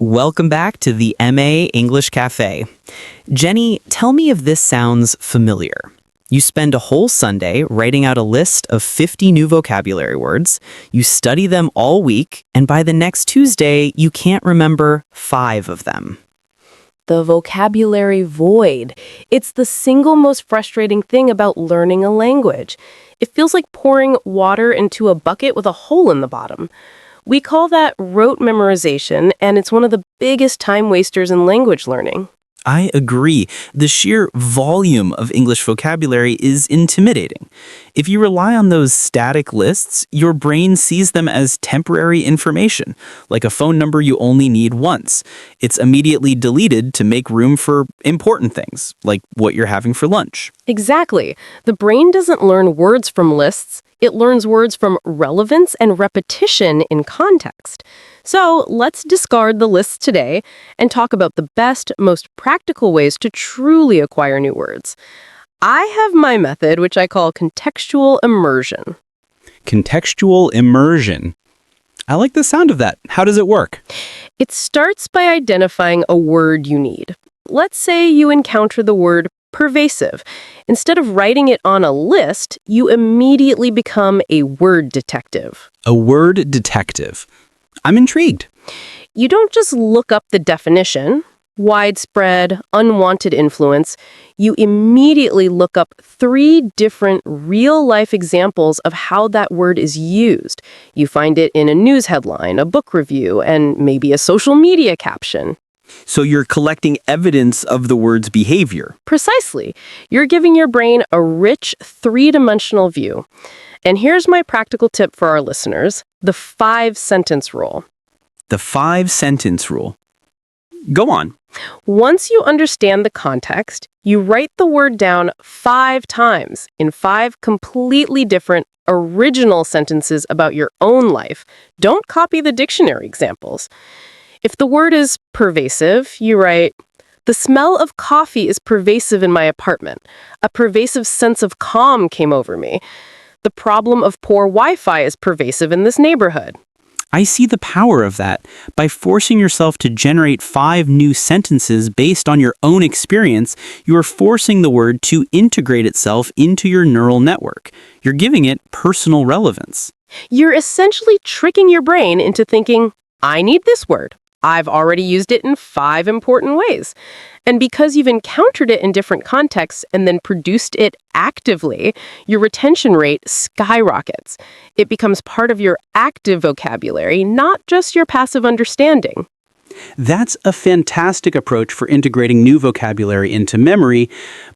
Welcome back to the MA English Cafe. Jenny, tell me if this sounds familiar. You spend a whole Sunday writing out a list of 50 new vocabulary words, you study them all week, and by the next Tuesday, you can't remember 5 of them. The vocabulary void. It's the single most frustrating thing about learning a language. It feels like pouring water into a bucket with a hole in the bottom. We call that rote memorization, and it's one of the biggest time wasters in language learning. I agree. The sheer volume of English vocabulary is intimidating. If you rely on those static lists, your brain sees them as temporary information, like a phone number you only need once. It's immediately deleted to make room for important things, like what you're having for lunch. Exactly. The brain doesn't learn words from lists. It learns words from relevance and repetition in context. So let's discard the lists today and talk about the best, most practical ways to truly acquire new words. I have my method, which I call contextual immersion. Contextual immersion. I like the sound of that. How does it work? It starts by identifying a word you need. Let's say you encounter the word pervasive. Instead of writing it on a list, you immediately become a word detective. A word detective. I'm intrigued. You don't just look up the definition, widespread, unwanted influence. You immediately look up 3 different real-life examples of how that word is used. You find it in a news headline, a book review, and maybe a social media caption. So you're collecting evidence of the word's behavior. Precisely. You're giving your brain a rich, 3-dimensional view. And here's my practical tip for our listeners, the 5-sentence rule. The 5-sentence rule. Go on. Once you understand the context, you write the word down 5 times in 5 completely different, original sentences about your own life. Don't copy the dictionary examples. If the word is pervasive, you write, "The smell of coffee is pervasive in my apartment. A pervasive sense of calm came over me. The problem of poor Wi-Fi is pervasive in this neighborhood." I see the power of that. By forcing yourself to generate 5 new sentences based on your own experience, you are forcing the word to integrate itself into your neural network. You're giving it personal relevance. You're essentially tricking your brain into thinking, I need this word. I've already used it in 5 important ways. And because you've encountered it in different contexts and then produced it actively, your retention rate skyrockets. It becomes part of your active vocabulary, not just your passive understanding. That's a fantastic approach for integrating new vocabulary into memory,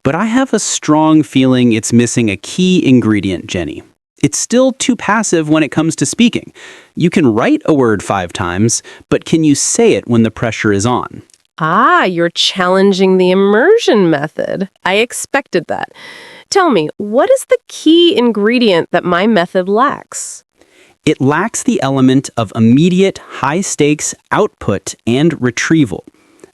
but I have a strong feeling it's missing a key ingredient, Jenny. It's still too passive when it comes to speaking. You can write a word 5 times, but can you say it when the pressure is on? You're challenging the immersion method. I expected that. Tell me, what is the key ingredient that my method lacks? It lacks the element of immediate, high-stakes output and retrieval.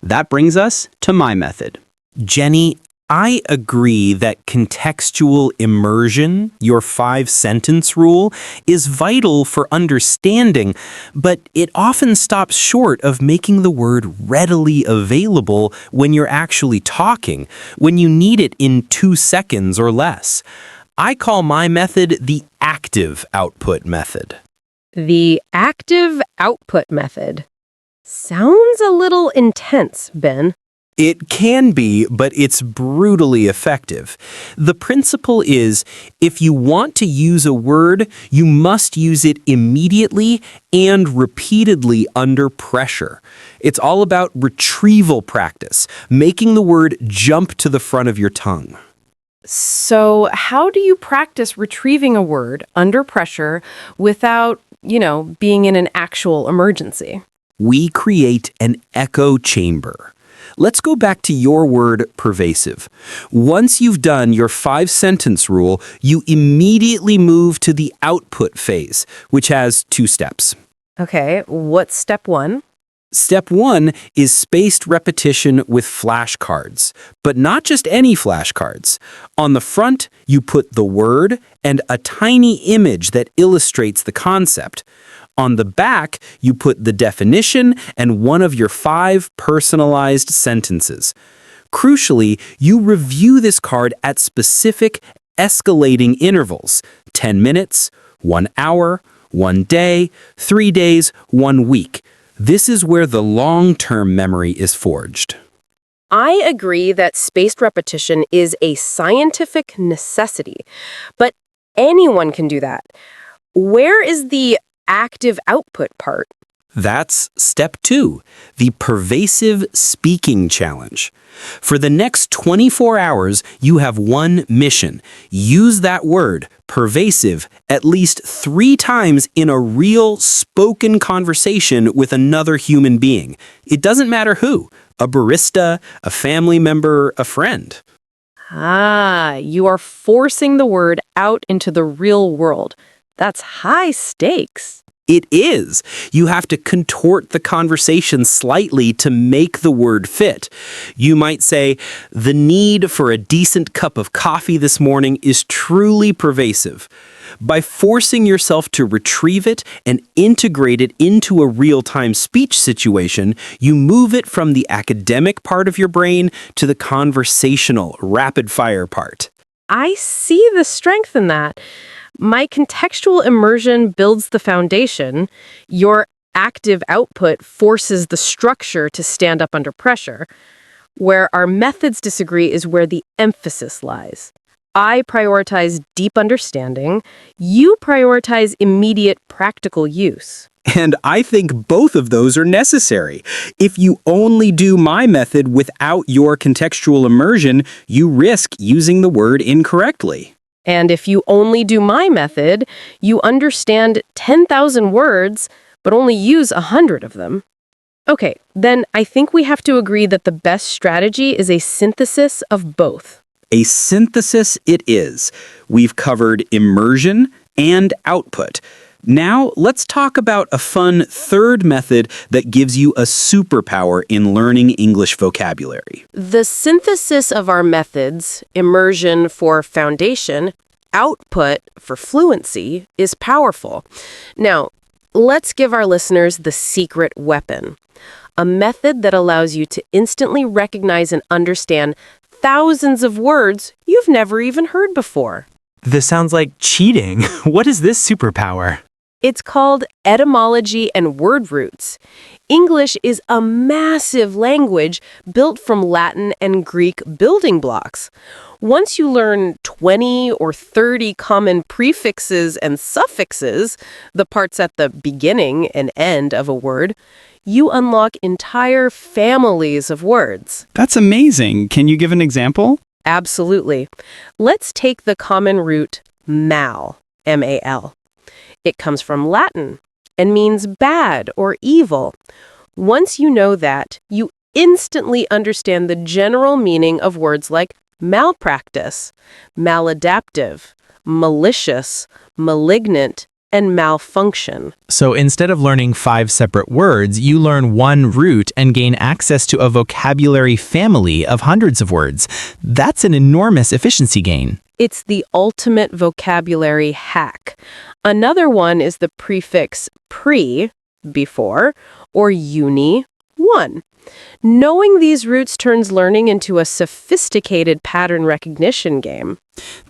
That brings us to my method. Jenny, I agree that contextual immersion, your 5-sentence rule, is vital for understanding, but it often stops short of making the word readily available when you're actually talking, when you need it in 2 seconds or less. I call my method the active output method. The active output method. Sounds a little intense, Ben. It can be, but it's brutally effective. The principle is, if you want to use a word, you must use it immediately and repeatedly under pressure. It's all about retrieval practice, making the word jump to the front of your tongue. So how do you practice retrieving a word under pressure without, being in an actual emergency? We create an echo chamber. Let's go back to your word pervasive. Once you've done your 5-sentence rule, you immediately move to the output phase, which has 2 steps. Okay, what's step 1? Step 1 is spaced repetition with flashcards, but not just any flashcards. On the front, you put the word and a tiny image that illustrates the concept. On the back, you put the definition and one of your 5 personalized sentences. Crucially, you review this card at specific escalating intervals: 10 minutes, 1 hour, 1 day, 3 days, 1 week. This is where the long-term memory is forged. I agree that spaced repetition is a scientific necessity, but anyone can do that. Where is the active output part? That's step 2, the pervasive speaking challenge. For the next 24 hours, you have one mission. Use that word, pervasive, at least 3 times in a real spoken conversation with another human being. It doesn't matter who, a barista, a family member, a friend. Ah, you are forcing the word out into the real world. That's high stakes. It is. You have to contort the conversation slightly to make the word fit. You might say, the need for a decent cup of coffee this morning is truly pervasive. By forcing yourself to retrieve it and integrate it into a real-time speech situation, you move it from the academic part of your brain to the conversational, rapid-fire part. I see the strength in that. My contextual immersion builds the foundation. Your active output forces the structure to stand up under pressure. Where our methods disagree is where the emphasis lies. I prioritize deep understanding. You prioritize immediate practical use. And I think both of those are necessary. If you only do my method without your contextual immersion, you risk using the word incorrectly. And if you only do my method, you understand 10,000 words, but only use 100 of them. Okay, then I think we have to agree that the best strategy is a synthesis of both. A synthesis it is. We've covered immersion and output. Now, let's talk about a fun third method that gives you a superpower in learning English vocabulary. The synthesis of our methods, immersion for foundation, output for fluency, is powerful. Now, let's give our listeners the secret weapon. A method that allows you to instantly recognize and understand thousands of words you've never even heard before. This sounds like cheating. What is this superpower? It's called etymology and word roots. English is a massive language built from Latin and Greek building blocks. Once you learn 20 or 30 common prefixes and suffixes, the parts at the beginning and end of a word, you unlock entire families of words. That's amazing. Can you give an example? Absolutely. Let's take the common root mal, M-A-L. It comes from Latin and means bad or evil. Once you know that, you instantly understand the general meaning of words like malpractice, maladaptive, malicious, malignant, and malfunction. So instead of learning 5 separate words, you learn one root and gain access to a vocabulary family of hundreds of words. That's an enormous efficiency gain. It's the ultimate vocabulary hack. Another one is the prefix pre, before, or uni, one. Knowing these roots turns learning into a sophisticated pattern recognition game.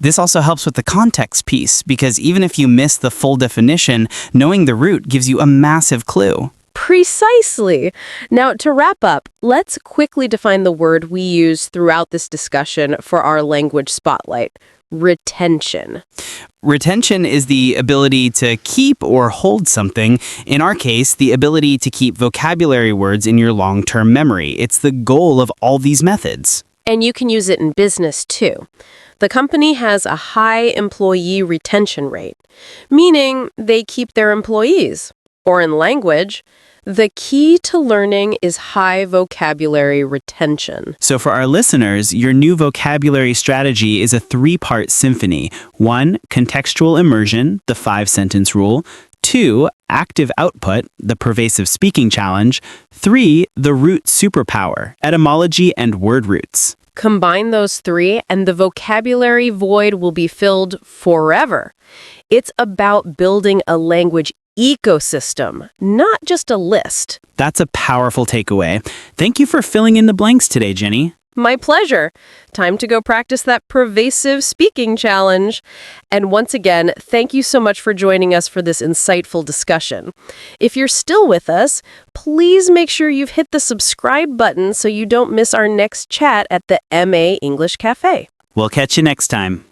This also helps with the context piece, because even if you miss the full definition, knowing the root gives you a massive clue. Precisely. Now, to wrap up, let's quickly define the word we use throughout this discussion for our language spotlight: retention. Retention is the ability to keep or hold something. In our case, the ability to keep vocabulary words in your long-term memory. It's the goal of all these methods. And you can use it in business too. The company has a high employee retention rate, meaning they keep their employees. Or in language, the key to learning is high vocabulary retention. So for our listeners, your new vocabulary strategy is a 3-part symphony. 1, contextual immersion, the 5-sentence rule. 2, active output, the pervasive speaking challenge. 3, the root superpower, etymology and word roots. Combine those 3 and the vocabulary void will be filled forever. It's about building a language ecosystem, not just a list. That's a powerful takeaway. Thank you for filling in the blanks today, Jenny. My pleasure. Time to go practice that pervasive speaking challenge. And once again, thank you so much for joining us for this insightful discussion. If you're still with us, please make sure you've hit the subscribe button so you don't miss our next chat at the MA English Cafe. We'll catch you next time.